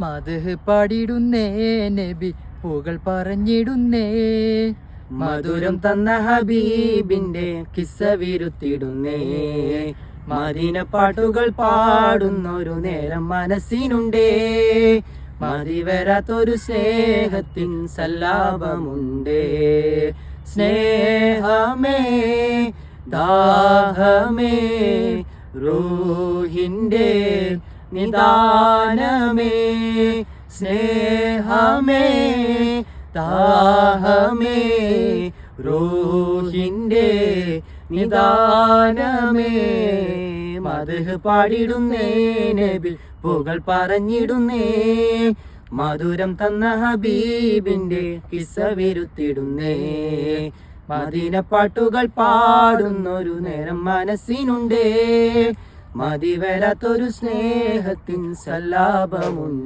മദ്ഹ് പാടിടുന്നേ നബി പുകൾ പറഞ്ഞിടുന്നേ. മധുരം തന്ന ഹബീബിന്റെ കിസ്സ വിരുത്തിടുന്നേ. മദീന പാട്ടുകൾ പാടുന്നൊരു നേരം മനസ്സിനുണ്ടേ. മതി വരാത്തൊരു സ്നേഹത്തിൻ സല്ലാപമുണ്ടേ. സ്നേഹമേ ദാഹമേ റൂഹിന്റെ നിദാനമേ. സ്നേഹമേ ദാഹമേ റൂഹിന്റെ നിദാനമേ. മദ്ഹ് പാടിടുന്നേ നബി പുകൾ പറഞ്ഞിടുന്നേ. മധുരം തന്ന ഹബീബിന്റെ കിസ്സ വിരുത്തിടുന്നേ. മദീന പാട്ടുകൾ പാടുന്നൊരു നേരം മനസ്സിനുണ്ടേ. മതി വരാത്തൊരു സ്നേഹത്തിൻ സല്ലാപമുണ്ട്.